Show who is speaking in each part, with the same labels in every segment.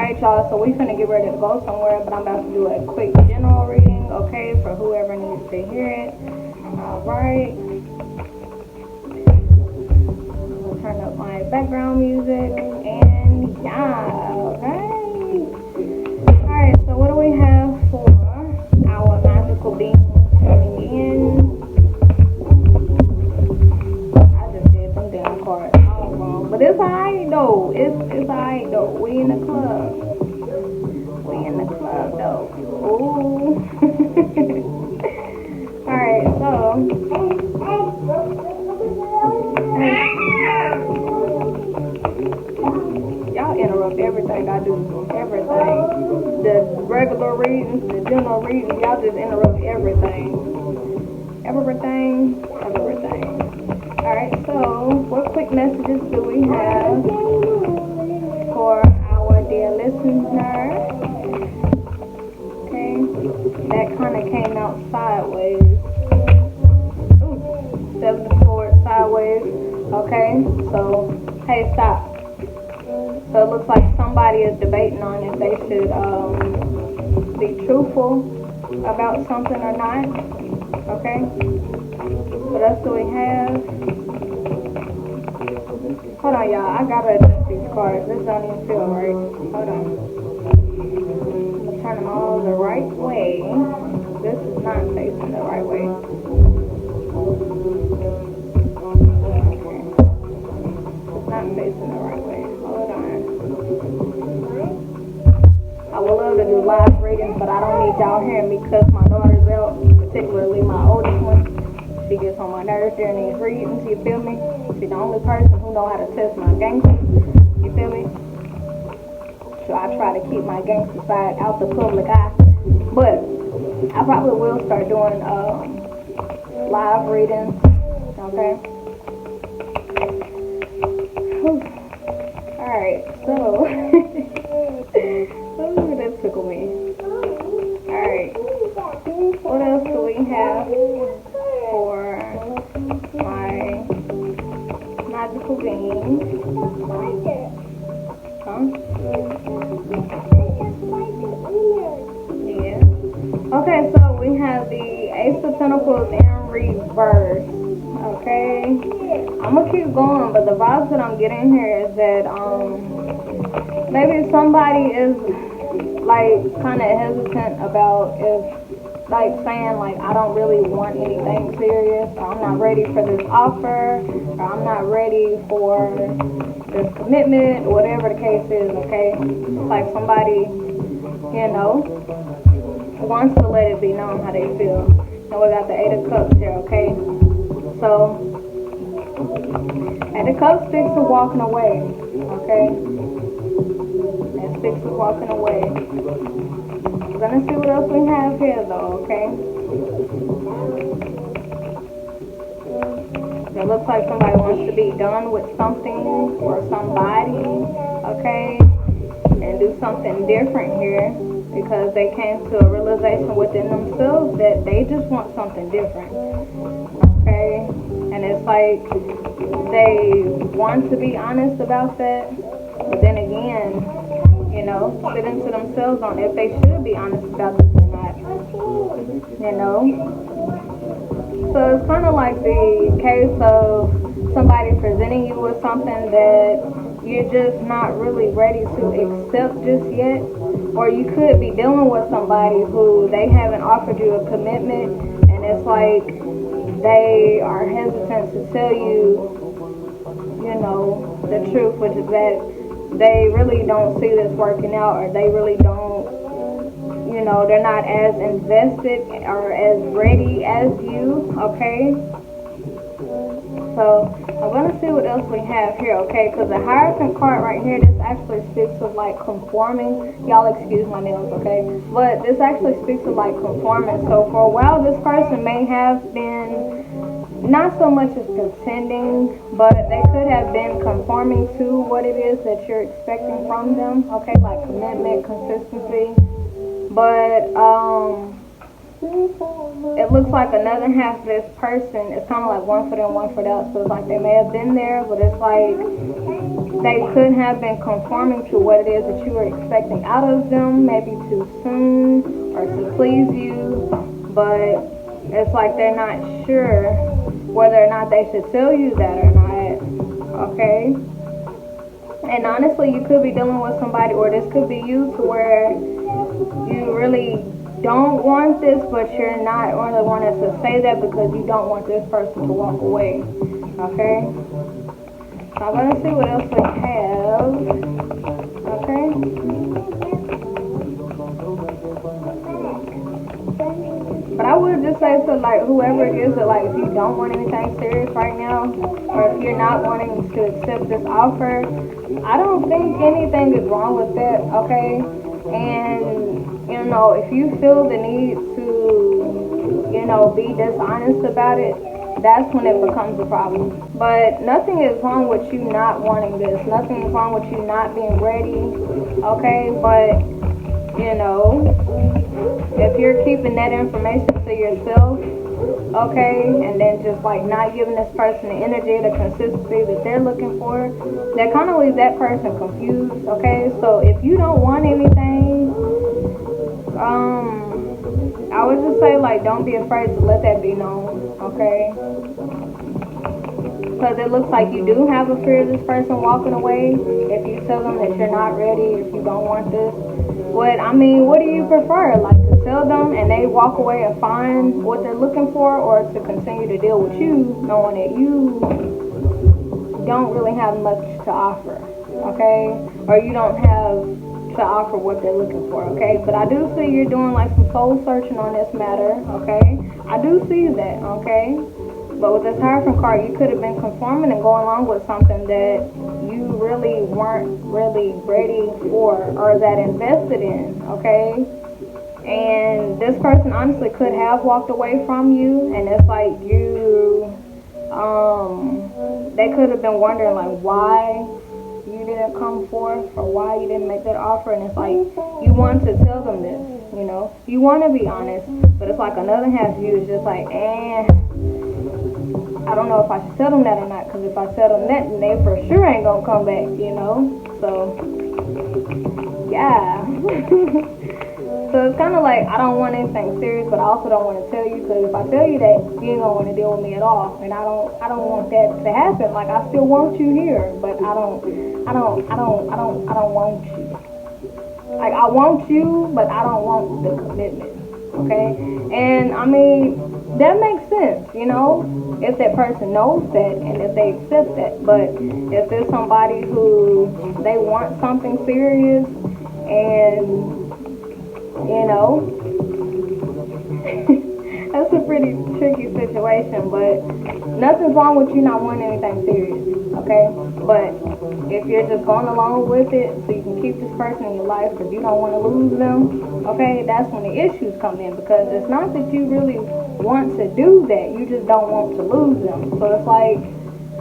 Speaker 1: Alright, y'all, so we finna get ready to go somewhere, but I'm about to do a quick general reading, okay, for whoever needs to hear it. Alright. I'm gonna turn up my background music, and yeah, okay. Alright, so what do we have for our magical being coming in? I just did some damn cards all wrong, but it's alright though. It's alright though. We in the club. We in the club though. Ooh. Alright, so y'all interrupt everything I do. Everything. The regular readings, the general readings, y'all just interrupt everything. Everything. Alright, so what quick messages do we have for our dear listener? Okay, that kind of came out sideways. Ooh, 7 forward, sideways. Okay, so, hey, stop. So it looks like somebody is debating on if they should be truthful about something or not. Okay, what else do we have? Hold on, y'all. I gotta adjust these cards. This don't even feel right. Hold on. I'm gonna turn them all the right way. This is not facing the right way. Okay. It's not facing the right way. Hold on. I would love to do live readings, but I don't need y'all hearing me cuss my daughters out, particularly my oldest one. She gets on my nerves during these readings, you feel me? She's the only person who know how to test my gangster, you feel me? So I try to keep my gangster side out the public eye. But I probably will start doing live readings, okay? Alright, so ooh, that tickled me. Alright, what else do we have for my magical being? Huh? Yeah. Okay, so we have the Ace of Pentacles in reverse. Okay. I'm gonna keep going, but the vibes that I'm getting here is that maybe somebody is like kind of hesitant about if like saying like I don't really want anything serious, or I'm not ready for this offer, or I'm not ready for this commitment, whatever the case is, okay? Like somebody, you know, wants to let it be known how they feel. And we got the 8 of Cups here, okay? So, 8 of Cups speaks of walking away, okay? It speaks of walking away. We're gonna see what else we have here though, okay? It looks like somebody wants to be done with something or somebody, okay? And do something different here because they came to a realization within themselves that they just want something different, okay? And it's like they want to be honest about that, but then again, you know, sit into themselves on if they should be honest about this or not, you know? So it's kind of like the case of somebody presenting you with something that you're just not really ready to accept just yet, or you could be dealing with somebody who they haven't offered you a commitment, and it's like they are hesitant to tell you, you know, the truth, which is that they really don't see this working out, or they really don't, you know, they're not as invested or as ready as you, okay? So I'm going to see what else we have here, okay? Because the Hierophant card right here, this actually speaks of like conforming. Y'all excuse my nails, okay? But this actually speaks of like conforming. So for a while, this person may have been not so much as pretending, but they could have been conforming to what it is that you're expecting from them, okay? Like commitment, consistency. But it looks like another half of this person is kind of like one for them, one for them. So it's like they may have been there, but it's like they could have been conforming to what it is that you were expecting out of them, maybe too soon or to please you, but it's like they're not sure whether or not they should tell you that or not, okay? And honestly, you could be dealing with somebody, or this could be you, to where you really don't want this, but you're not really wanting to say that because you don't want this person to walk away, okay? So I'm going to see what else we have, okay? But I would just say to, like, whoever it is that, like, if you don't want anything serious right now, or if you're not wanting to accept this offer, I don't think anything is wrong with that, okay? And, you know, if you feel the need to, you know, be dishonest about it, that's when it becomes a problem. But nothing is wrong with you not wanting this. Nothing is wrong with you not being ready, okay? But, you know, if you're keeping that information to yourself, okay, and then just like not giving this person the energy, the consistency that they're looking for, that kind of leaves that person confused, okay? So if you don't want anything, I would just say, like, don't be afraid to let that be known, okay? Because it looks like you do have a fear of this person walking away. If you tell them that you're not ready, if you don't want this, what do you prefer? Like, to tell them and they walk away and find what they're looking for, or to continue to deal with you knowing that you don't really have much to offer, okay? Or you don't have to offer what they're looking for, okay? But I do see you're doing like some soul searching on this matter, okay? I do see that, okay? But with this Hierophant card, you could have been conforming and going along with something that you really weren't really ready for or that invested in, okay? And this person honestly could have walked away from you, and it's like they could have been wondering like why you didn't come forth or why you didn't make that offer, and it's like you want to tell them this, you know? You want to be honest, but it's like another half of you is just like, I don't know if I should tell them that or not, because if I tell them that, then they for sure ain't gonna come back, you know? So, yeah. So it's kind of like, I don't want anything serious, but I also don't want to tell you, because if I tell you that, you ain't gonna want to deal with me at all, and I don't want that to happen. Like, I still want you here, but I don't want you. Like, I want you, but I don't want the commitment, okay? And I mean, that makes sense, you know, if that person knows that and if they accept that. But if there's somebody who they want something serious and, you know, that's a pretty tricky situation. But nothing's wrong with you not wanting anything serious, okay? But if you're just going along with it so you can keep this person in your life because you don't want to lose them, okay, that's when the issues come in, because it's not that you really want to do that, you just don't want to lose them. So it's like,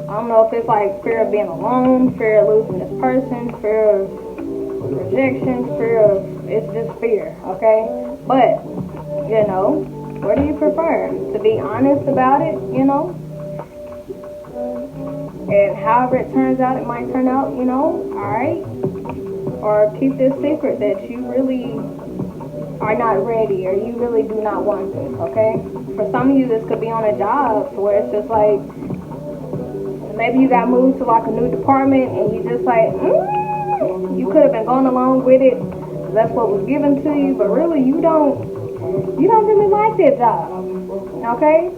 Speaker 1: I don't know if it's like fear of being alone, fear of losing this person, fear of rejection, fear of, it's just fear, okay? But, you know, what do you prefer? To be honest about it, you know? And however it turns out, it might turn out, you know, alright? Or keep this secret that you really are not ready, or you really do not want this, okay? For some of you, this could be on a job where it's just like, maybe you got moved to like a new department and you just like, you could have been going along with it. That's what was given to you, but really you don't really like that job, okay?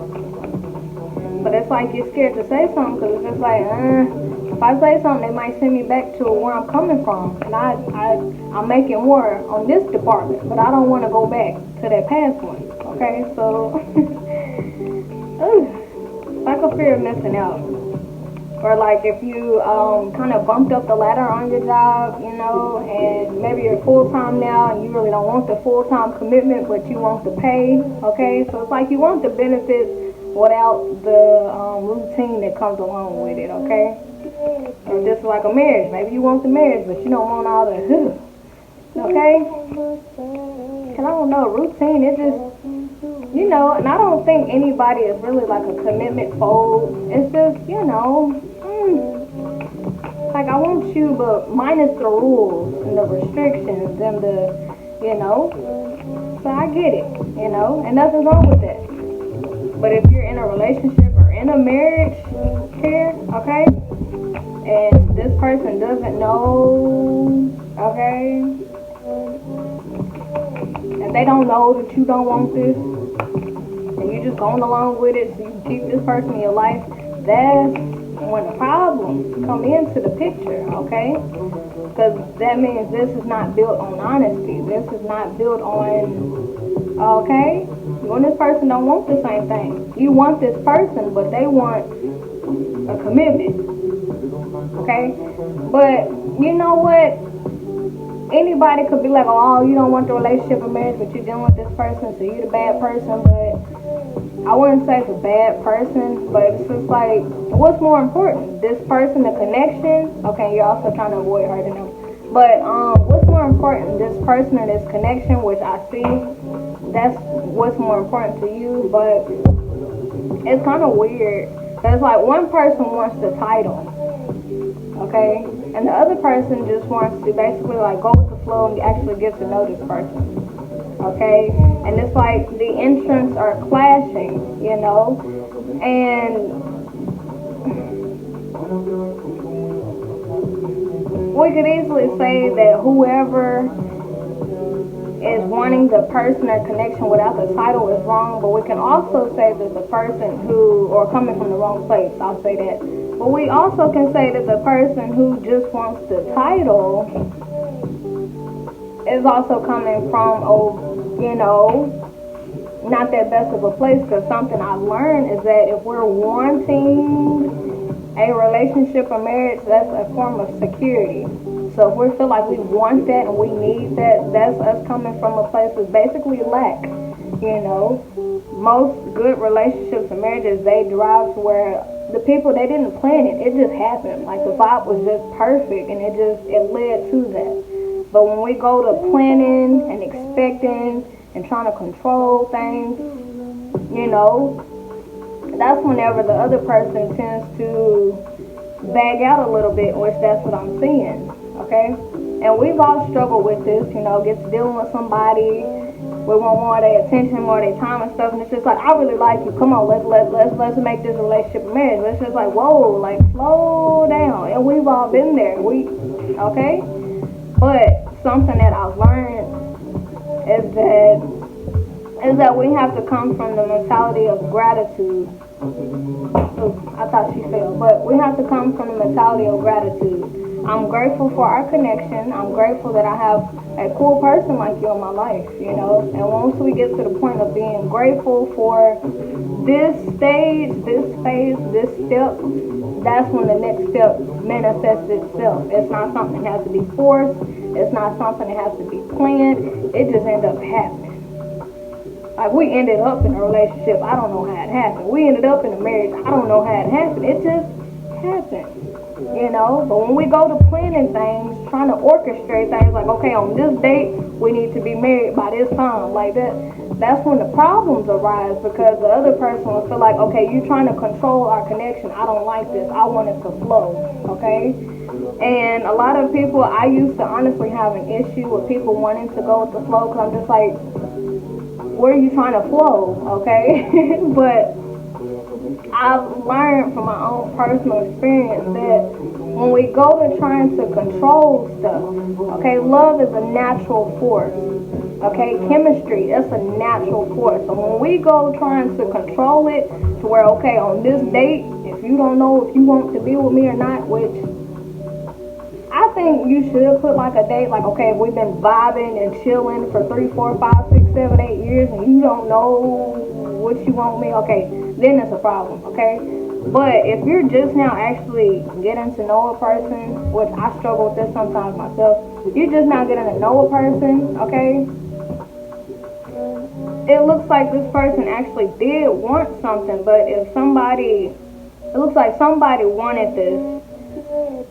Speaker 1: But it's like you're scared to say something because it's just like, if I say something, they might send me back to where I'm coming from, and I'm making more on this department, but I don't want to go back to that past one, okay? So, it's like a fear of missing out. Or like if you kind of bumped up the ladder on your job, you know, and maybe you're full-time now and you really don't want the full-time commitment, but you want the pay, okay? So it's like you want the benefits without the routine that comes along with it, okay? Or just like a marriage. Maybe you want the marriage, but you don't want all the okay? Because I don't know, routine, it just, you know, and I don't think anybody is really like a commitment phobe. It's just, you know, like, I want you, but minus the rules and the restrictions and the, you know. So I get it, you know, and nothing's wrong with that. But if you're in a relationship or in a marriage here, okay, and this person doesn't know, okay, and they don't know that you don't want this, and you just going along with it, so you keep this person in your life, that's when the problems come into the picture, okay? Because that means this is not built on honesty. This is not built on, okay? You and this person don't want the same thing. You want this person, but they want a commitment, okay? But you know what? Anybody could be like, oh, you don't want the relationship or marriage, but you're dealing with this person, so you're the bad person. But I wouldn't say it's a bad person, but it's just like, what's more important? This person, the connection? Okay, you're also trying to avoid hurting them. But what's more important? This person or this connection, which I see, that's what's more important to you. But it's kind of weird. Because like one person wants the title, okay? And the other person just wants to basically like go with the flow and actually get to know this person. Okay, and it's like the interests are clashing, you know, and we could easily say that whoever is wanting the person or connection without the title is wrong, but we can also say that the person who, or coming from the wrong place, I'll say that, but we also can say that the person who just wants the title is also coming from, you know, not that best of a place, because something I've learned is that if we're wanting a relationship or marriage, that's a form of security. So if we feel like we want that and we need that, that's us coming from a place of basically lack, you know. Most good relationships and marriages, they derive to where the people, they didn't plan it. It just happened. Like the vibe was just perfect and it led to that. But when we go to planning and expecting and trying to control things, you know, that's whenever the other person tends to bag out a little bit, which that's what I'm seeing, okay? And we've all struggled with this, you know, get to dealing with somebody, we want more of their attention, more of their time and stuff, and it's just like, I really like you, come on, let's make this relationship a marriage. It's just like, whoa, like, slow down, and we've all been there, okay? But something that I've learned is that we have to come from the mentality of gratitude. Ooh, I thought she fell, but we have to come from the mentality of gratitude. I'm grateful for our connection. I'm grateful that I have a cool person like you in my life, you know. And once we get to the point of being grateful for this stage, this phase, this step, that's when the next step manifests itself. It's not something that has to be forced. It's not something that has to be planned. It just ends up happening. Like, we ended up in a relationship. I don't know how it happened. We ended up in a marriage. I don't know how it happened. It just happened, you know. But when we go to planning things, trying to orchestrate things, like, okay, on this date, we need to be married by this time, like that, that's when the problems arise, because the other person will feel like, okay, you're trying to control our connection. I don't like this. I want it to flow, okay? And a lot of people, I used to honestly have an issue with people wanting to go with the flow, because I'm just like, where are you trying to flow, okay? But I've learned from my own personal experience that when we go to trying to control stuff, okay, love is a natural force, okay? Chemistry, that's a natural force. So when we go trying to control it to where, okay, on this date, if you don't know if you want to be with me or not, which I think you should put like a date, like, okay, if we've been vibing and chilling for 3, 4, 5, 6, 7, 8 years and you don't know what you want me, okay, then it's a problem, okay? But if you're just now actually getting to know a person, which I struggle with this sometimes myself, you're just now getting to know a person, okay? It looks like this person actually did want something, but if somebody, it looks like somebody wanted this,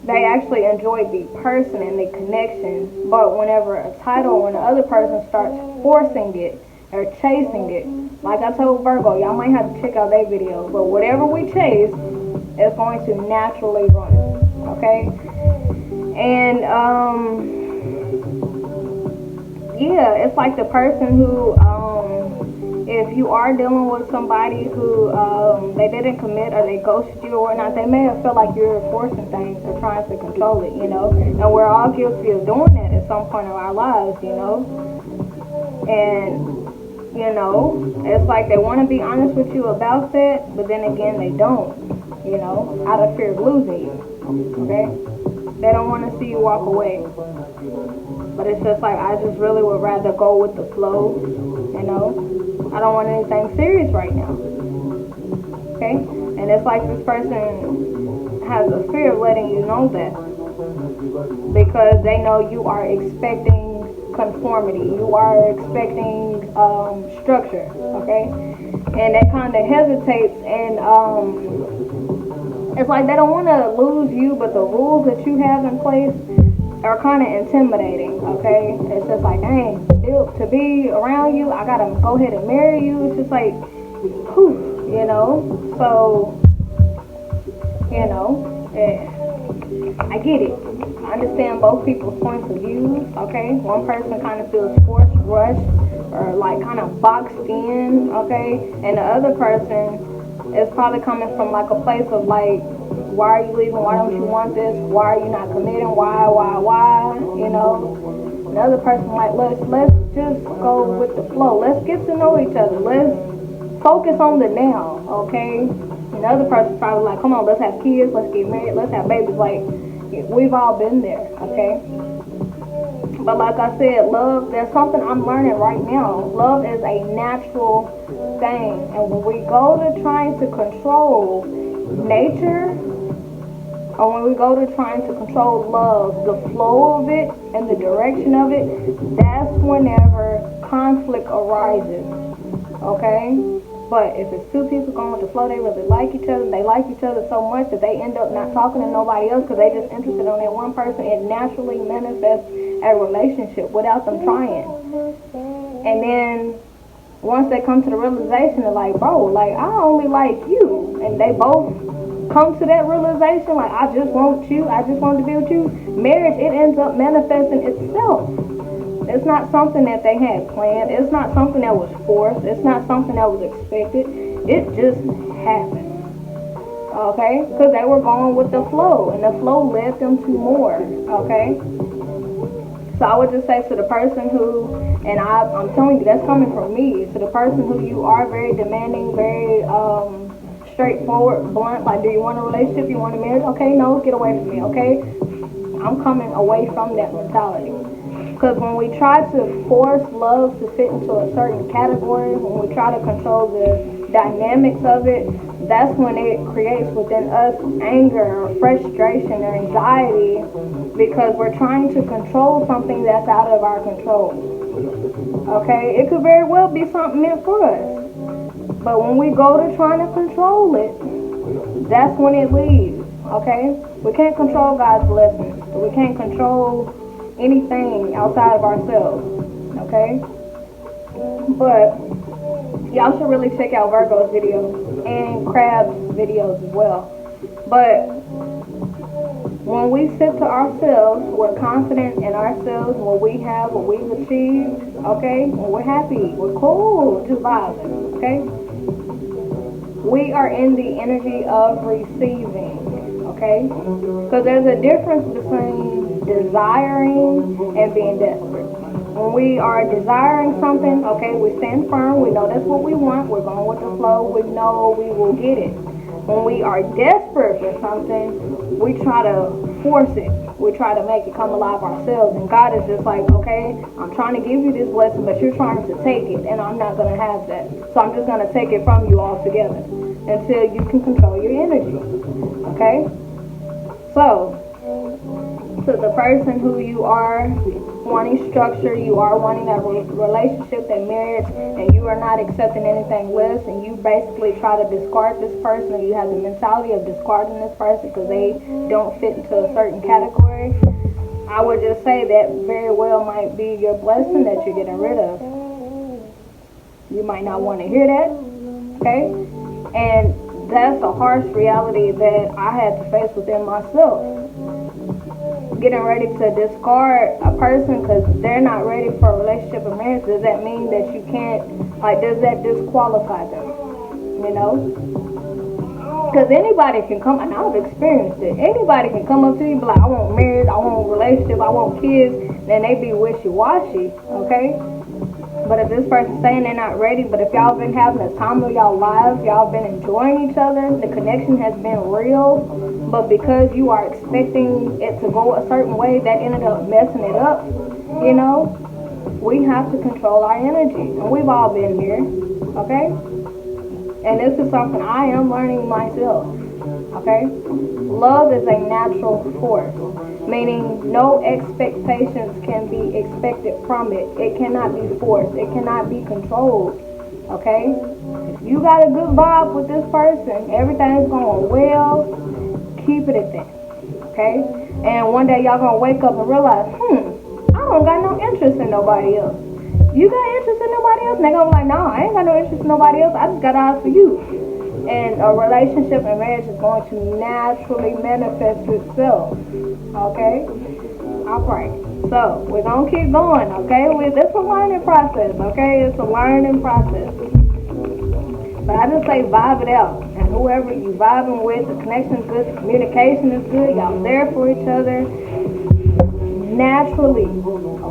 Speaker 1: they actually enjoyed the person and the connection, but whenever a title, when the other person starts forcing it or chasing it, like I told Virgo, y'all might have to check out their videos, but whatever we chase is going to naturally run, okay? And yeah, it's like the person who if you are dealing with somebody who they didn't commit or they ghosted you or whatnot, they may have felt like you're forcing things or trying to control it, you know. And we're all guilty of doing that at some point in our lives, you know. And you know, it's like they want to be honest with you about that, but then again they don't, you know, out of fear of losing you. Okay, they don't want to see you walk away. But it's just like, I just really would rather go with the flow, you know. I don't want anything serious right now. Okay? And it's like this person has a fear of letting you know that. Because they know you are expecting conformity. You are expecting structure. Okay? And that kind of hesitates, and it's like they don't want to lose you, but the rules that you have in place are kind of intimidating, okay? It's just like, dang, to be around you, I gotta go ahead and marry you. It's just like, whew, you know? So, you know, I get it. I understand both people's points of view, okay? One person kind of feels forced, rushed, or like kind of boxed in, okay? And the other person is probably coming from like a place of like, why are you leaving? Why don't you want this? Why are you not committing? Why? You know, another person like, let's just go with the flow. Let's get to know each other. Let's focus on the now, okay? Another person probably like, come on, let's have kids, let's get married, let's have babies. Like, we've all been there, okay? But like I said, love, there's something I'm learning right now. Love is a natural thing. And when we go to trying to control nature, or when we go to trying to control love, the flow of it and the direction of it, that's whenever conflict arises, okay? But if it's two people going with the flow, they really like each other, they like each other so much that they end up not talking to nobody else because they just interested on that one person, it naturally manifests a relationship without them trying. And then once they come to the realization, they're like, bro, like, I only like you. And they both come to that realization, like, I just want you, I just want to be with you. Marriage, it ends up manifesting itself. It's not something that they had planned. It's not something that was forced. It's not something that was expected. It just happened. Okay? Because they were going with the flow, and the flow led them to more. Okay? So I would just say to the person who, and I'm telling you, that's coming from me, to the person who you are very demanding, very straightforward, blunt, like, do you want a relationship, you want a marriage? Okay, no, get away from me, okay? I'm coming away from that mentality. Because when we try to force love to fit into a certain category, when we try to control the dynamics of it, that's when it creates within us anger or frustration or anxiety, because we're trying to control something that's out of our control. Okay? It could very well be something meant for us. But when we go to trying to control it, that's when it leaves. Okay? We can't control God's blessings. We can't control anything outside of ourselves. Okay? But y'all should really check out Virgo's videos and Crab's videos as well. But when we sit to ourselves, we're confident in ourselves, what we have, what we've achieved, okay? When we're happy, we're cool, just vibing, okay? We are in the energy of receiving, okay? Because there's a difference between desiring and being desperate. When we are desiring something, okay, we stand firm, we know that's what we want, we're going with the flow, we know we will get it. When we are desperate for something, we try to force it. We try to make it come alive ourselves. And God is just like, okay, I'm trying to give you this blessing, but you're trying to take it, and I'm not going to have that. So I'm just going to take it from you altogether until you can control your energy. Okay? So, to the person who you are wanting structure, you are wanting that relationship, that marriage, and you are not accepting anything less, and you basically try to discard this person, or you have the mentality of discarding this person because they don't fit into a certain category, I would just say that very well might be your blessing that you're getting rid of. You might not want to hear that, okay? And that's a harsh reality that I had to face within myself. getting ready to discard a person because they're not ready for a relationship or marriage, does that mean that you can't, like, does that disqualify them? You know? Because anybody can come, and I've experienced it, anybody can come up to you and be like, I want marriage, I want a relationship, I want kids, then they be wishy-washy, okay? But if this person's saying they're not ready, but if y'all been having the time of y'all lives, y'all been enjoying each other, the connection has been real, but because you are expecting it to go a certain way, that ended up messing it up, you know? We have to control our energy, and we've all been here, okay? And this is something I am learning myself, okay? Love is a natural force, meaning no expectations can be expected from it. It cannot be forced. It cannot be controlled, okay? If you got a good vibe with this person, everything's going well, keep it at that, okay? And one day y'all gonna wake up and realize, I don't got no interest in nobody else. You got interest in nobody else? And they gonna be like, no, I ain't got no interest in nobody else. I just got eyes for you. And a relationship and marriage is going to naturally manifest itself. Okay? Alright. So, we're gonna keep going, okay? It's a learning process, okay? It's a learning process. But I just say vibe it out. And whoever you vibing with, the connection's good, the communication is good, y'all there for each other. Naturally,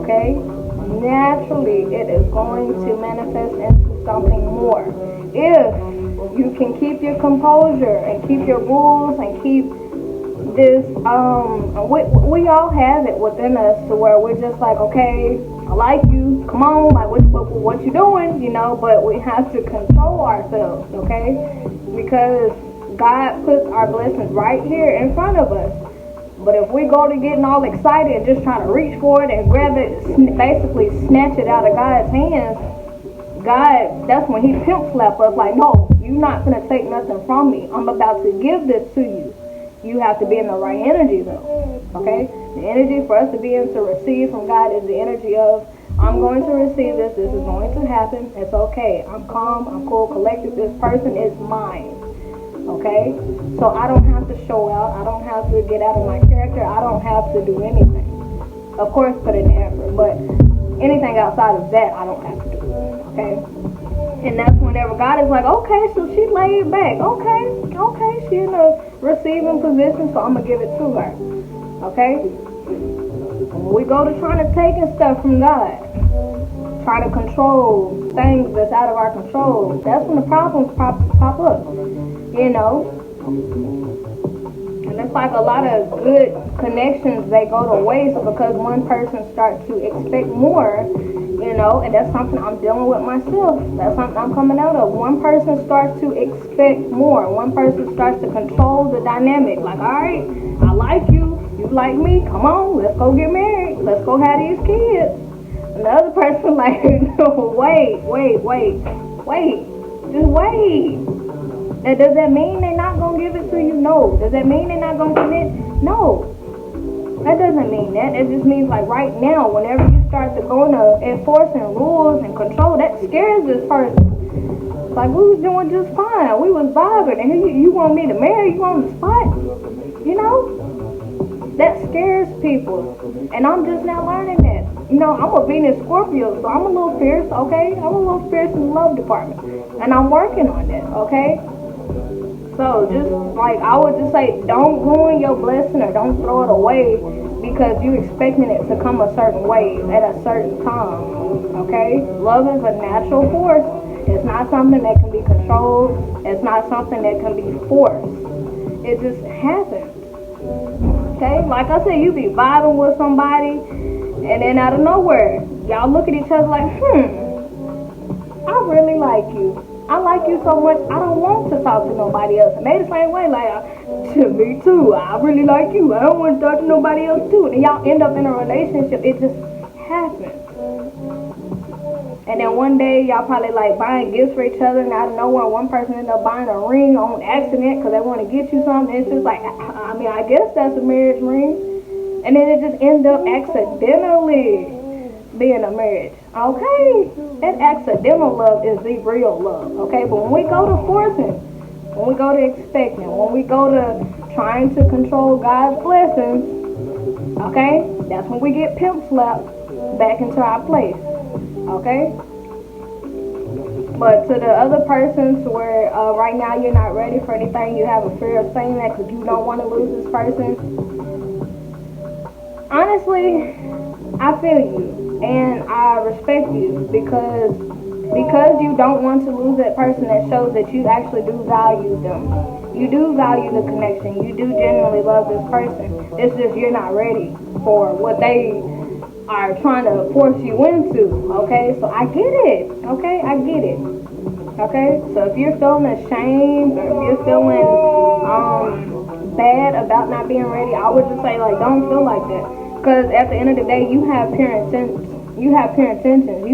Speaker 1: okay? Naturally, it is going to manifest into something more. If you can keep your composure and keep your rules and keep this, we all have it within us to where we're just like, okay, I like you, come on, like what you doing, you know, but we have to control ourselves, okay, because God puts our blessings right here in front of us. But if we go to getting all excited and just trying to reach for it and grab it, basically snatch it out of God's hands, God, that's when he pimp slap us like, no, you're not going to take nothing from me. I'm about to give this to you. You have to be in the right energy though, okay? The energy for us to be able to receive from God is the energy of, I'm going to receive this. This is going to happen. It's okay. I'm calm. I'm cool, collected. This person is mine. Okay? So I don't have to show out. I don't have to get out of my character. I don't have to do anything. Of course, put in the effort. But anything outside of that, I don't have to do. Okay? And that's whenever God is like, okay, so she laid back. Okay, she in a receiving position, so I'm going to give it to her. Okay? When we go to trying to take stuff from God, try to control things that's out of our control, that's when the problems pop up. You know, and it's like a lot of good connections, they go to waste because one person starts to expect more, you know, and that's something I'm dealing with myself. That's something I'm coming out of. One person starts to expect more. One person starts to control the dynamic. Like, all right, I like you, you like me, come on, let's go get married, let's go have these kids. And the other person like, no, wait, just wait. Now, does that mean they're not going to give it to you? No. Does that mean they're not going to commit? No. That doesn't mean that. It just means like right now, whenever you start to go into enforcing rules and control, that scares this person. Like, we was doing just fine. We was vibing. And you want me to marry you on the spot? You know? That scares people. And I'm just now learning that. You know, I'm a Venus Scorpio, so I'm a little fierce, okay? I'm a little fierce in the love department. And I'm working on that, okay? So just like I would just say, don't ruin your blessing or don't throw it away because you're expecting it to come a certain way at a certain time. Okay? Love is a natural force. It's not something that can be controlled. It's not something that can be forced. It just happens. Okay? Like I said, you be vibing with somebody and then out of nowhere, y'all look at each other like, I really like you. I like you so much, I don't want to talk to nobody else. And they the same way, like, me too. I really like you. I don't want to talk to nobody else too. And y'all end up in a relationship. It just happens. And then one day, y'all probably like buying gifts for each other. And out of nowhere, one person ended up buying a ring on accident because they want to get you something. It's just like, I mean, I guess that's a marriage ring. And then it just ends up accidentally being a marriage. Okay, that accidental love is the real love. Okay, but when we go to forcing, when we go to expecting, when we go to trying to control God's blessings, Okay? That's when we get pimp slapped back into our place. Okay? But to the other persons where right now you're not ready for anything, you have a fear of saying that because you don't want to lose this person. Honestly, I feel you and I respect you because you don't want to lose that person. That shows that you actually do value them. You do value the connection. You do genuinely love this person. It's just you're not ready for what they are trying to force you into. Okay, so I get it. Okay, I get it. Okay, so if you're feeling ashamed or if you're feeling bad about not being ready, I would just say, like, don't feel like that. Because at the end of the day, you have pure intentions. You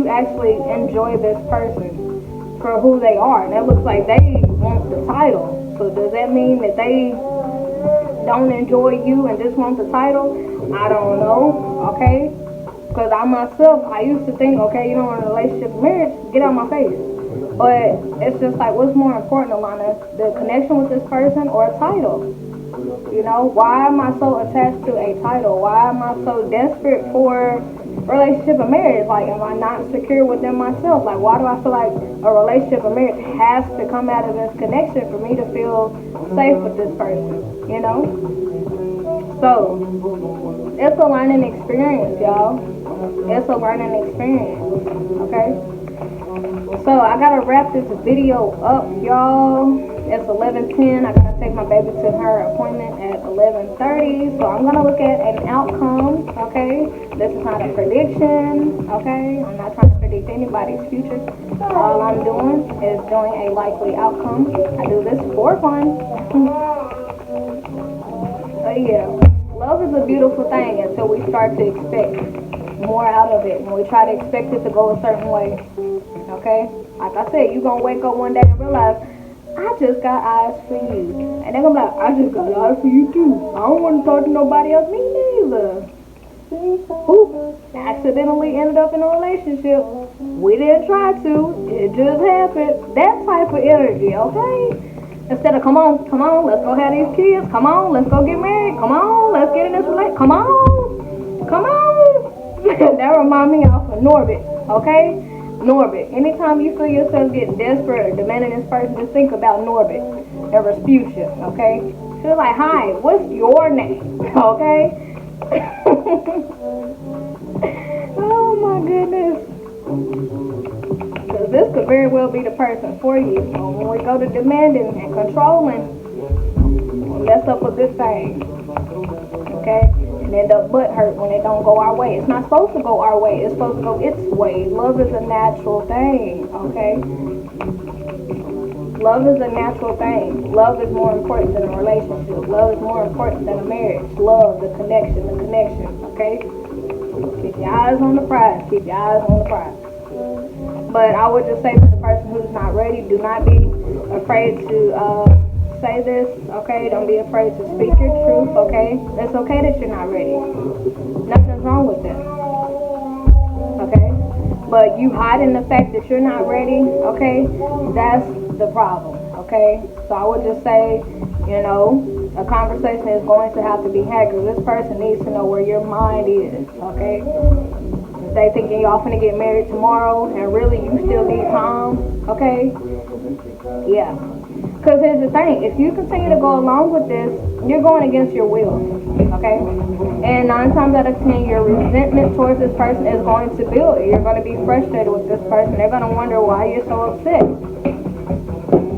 Speaker 1: actually enjoy this person for who they are. And it looks like they want the title. So does that mean that they don't enjoy you and just want the title? I don't know. Okay? Because I myself, I used to think, okay, you don't want a relationship, marriage, get out of my face. But it's just like, what's more important, Alana? The connection with this person or a title? You know, why am I so attached to a title? Why am I so desperate for relationship and marriage? Like, am I not secure within myself? Like, why do I feel like a relationship and marriage has to come out of this connection for me to feel safe with this person? You know? So, it's a learning experience, y'all. It's a learning experience, okay? So, I gotta wrap this video up, y'all. It's 11:10. I gotta take my baby to her appointment at 11:30. So, I'm gonna look at an outcome, okay? This is not a prediction, okay? I'm not trying to predict anybody's future. All I'm doing is doing a likely outcome. I do this for fun. So, yeah. Love is a beautiful thing until we start to expect more out of it. When we try to expect it to go a certain way. Okay? Like I said, you're going to wake up one day and realize, I just got eyes for you. And they're going to be like, I just got eyes for you too. I don't want to talk to nobody else. Me neither. Ooh, accidentally ended up in a relationship. We didn't try to. It just happened. That type of energy, okay? Instead of, come on, let's go have these kids. Come on, let's go get married. Come on, let's get in this relationship. Come on. That reminds me of Norbit, okay? Norbit. Anytime you feel yourself getting desperate or demanding this person, just think about Norbit and Rasputia, okay? Feel like, hi, what's your name, okay? Oh my goodness. Because this could very well be the person for you. When we go to demanding and controlling, we'll mess up a good thing, okay? And end up butthurt when it don't go our way. It's not supposed to go our way. It's supposed to go its way. Love is a natural thing, okay? Love is a natural thing. Love is more important than a relationship. Love is more important than a marriage. Love, the connection, okay? Keep your eyes on the prize. Keep your eyes on the prize. But I would just say to the person who's not ready, do not be afraid to say this, okay? Don't be afraid to speak your truth, okay? It's okay that you're not ready. Nothing's wrong with that, okay? But you hiding the fact that you're not ready, okay? That's the problem, okay? So I would just say, you know, a conversation is going to have to be had because this person needs to know where your mind is, okay? If they thinking y'all finna get married tomorrow and really you still need time, okay? Yeah. Because here's the thing, if you continue to go along with this, you're going against your will, okay? And 9 times out of 10, your resentment towards this person is going to build. You're going to be frustrated with this person. They're going to wonder why you're so upset,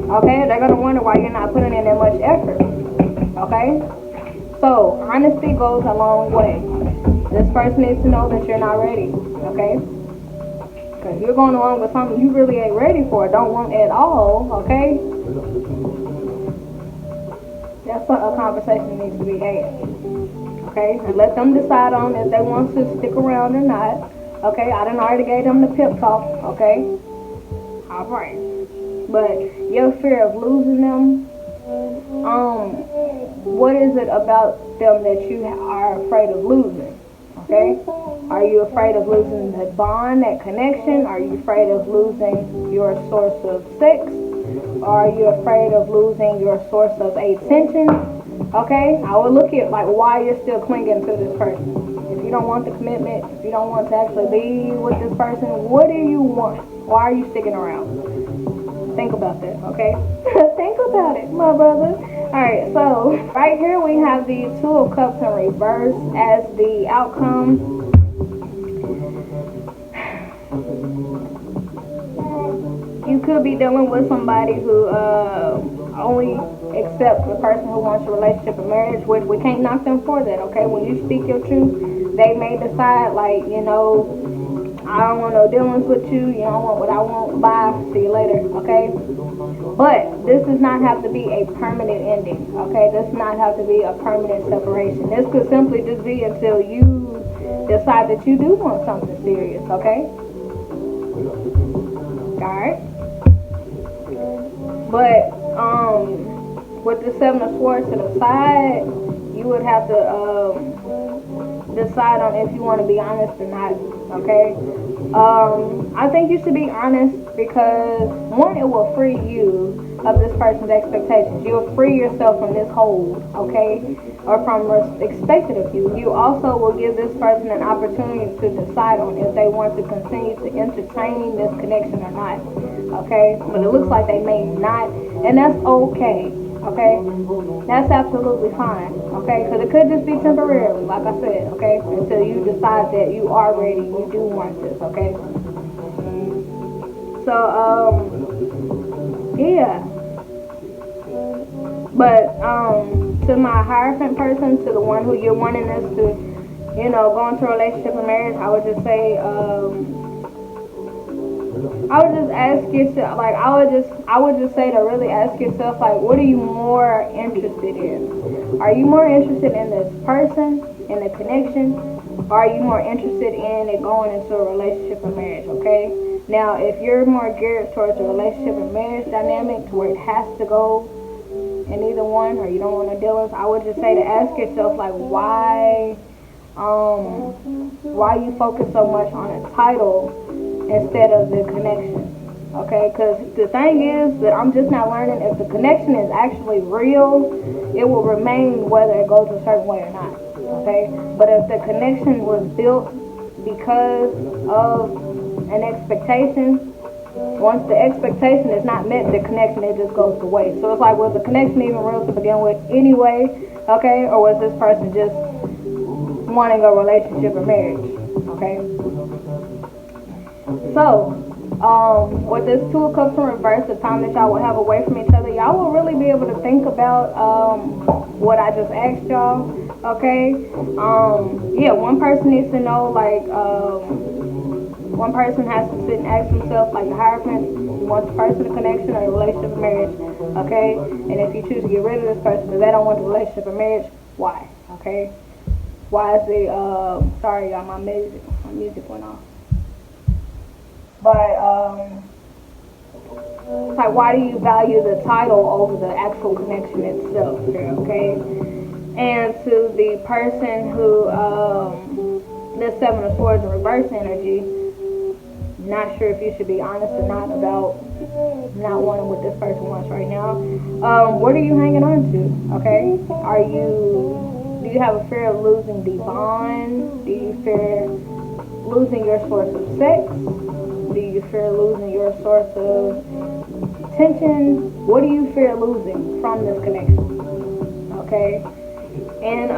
Speaker 1: okay? They're going to wonder why you're not putting in that much effort, okay? So, honesty goes a long way. This person needs to know that you're not ready, okay? Because you're going along with something you really ain't ready for, don't want at all, okay? That's what a conversation needs to be had, okay? And let them decide on if they want to stick around or not, okay? I done already gave them the pep talk, okay? All right. But your fear of losing them, what is it about them that you are afraid of losing? Okay? Are you afraid of losing that bond, that connection? Are you afraid of losing your source of sex? Are you afraid of losing your source of attention? Okay, I would look at like why you're still clinging to this person. If you don't want the commitment, if you don't want to actually be with this person, what do you want? Why are you sticking around? Think about that, okay? Think about it, my brother. Alright, so right here we have the Two of Cups in reverse as the outcome. You could be dealing with somebody who only accepts the person who wants a relationship or marriage, which we can't knock them for that, okay? When you speak your truth, they may decide, like, you know, I don't want no dealings with you, you don't want what I want, bye, see you later, okay? But this does not have to be a permanent ending, okay? This does not have to be a permanent separation. This could simply just be until you decide that you do want something serious, okay? Alright? But with the Seven of Swords to the side, you would have to decide on if you want to be honest or not, okay? I think you should be honest because, one, it will free you of this person's expectations. You'll free yourself from this hold, okay? Or from what's expected of you. You also will give this person an opportunity to decide on if they want to continue to entertain this connection or not, okay? But it looks like they may not, and that's okay, okay? That's absolutely fine, okay? Because it could just be temporarily, like I said, okay? Until you decide that you are ready, you do want this, okay? So, yeah. But, to my Hierophant person, to the one who you're wanting us to, you know, go into a relationship and marriage, I would just say, I would just ask yourself, like, I would just say to really ask yourself, like, what are you more interested in? Are you more interested in this person, in the connection, or are you more interested in it going into a relationship or marriage, okay? Now, if you're more geared towards a relationship and marriage dynamic to where it has to go in either one, or you don't want to deal with, I would just say to ask yourself, like, why you focus so much on a title instead of the connection, okay? Because the thing is that I'm just not learning, if the connection is actually real, it will remain whether it goes a certain way or not, okay? But if the connection was built because of an expectation, once the expectation is not met, the connection, it just goes to waste. So it's like, was the connection even real to begin with anyway, okay? Or was this person just wanting a relationship or marriage, okay? So, with this Two of Cups in reverse, the time that y'all will have away from each other, y'all will really be able to think about what I just asked y'all, okay? Yeah, one person needs to know, like, one person has to sit and ask himself, like the Hierophant, you want the person, a connection, or a relationship or marriage, okay? And if you choose to get rid of this person because they don't want the relationship or marriage, why, okay? Why is the, sorry y'all, my music went off. But, it's like, why do you value the title over the actual connection itself here, okay? And to the person who, this Seven of Swords in reverse energy, not sure if you should be honest or not about not wanting what this person wants right now. What are you hanging on to, okay? Do you have a fear of losing the bond? Do you fear losing your source of sex? Do you fear losing your source of attention? What do you fear losing from this connection? Okay? And,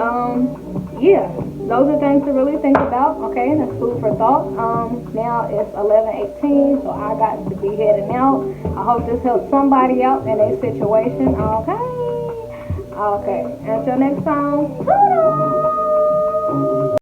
Speaker 1: yeah, those are things to really think about, okay? And that's food for thought. Now it's 11:18, so I got to be heading out. I hope this helps somebody out in a situation, okay? Okay, until next time.